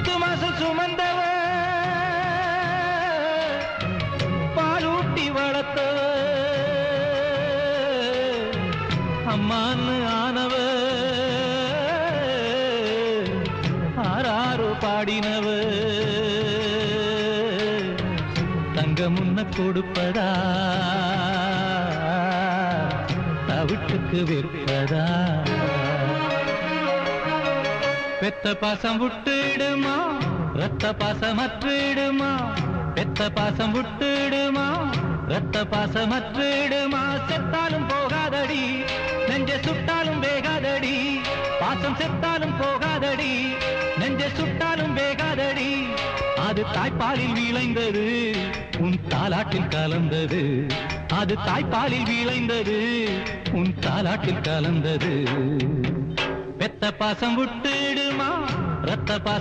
10 மாசம் சுமந்தவ பாலூட்டி வளர்த்தவ அம்மான்னு ஆனவ ஆராரோ பாடினவ தங்க முன்ன கொடுப்பதா தவிட்டுக்கு விற்பதா பெத்த பாசம் விட்டுடுமா ரத்த பாசமற்றிடுமா பெத்த பாசம் விட்டுடுமா ரத்த பாசமற்றிடுமா செத்தாலும் போகாதடி நெஞ்ச சுட்டாலும் வேகாதடி பாசம் செத்தாலும் போகாதடி நெஞ்ச சுட்டாலும் வேகாதடி அது தாய்ப்பாலில் விளைந்தது உன் தாலாட்டில் கலந்தது அது தாய்ப்பாலில் விளைந்தது உன் தாலாட்டில் கலந்தது பெத்த பாசம் விட்டுடுமா ரத்த பாசம்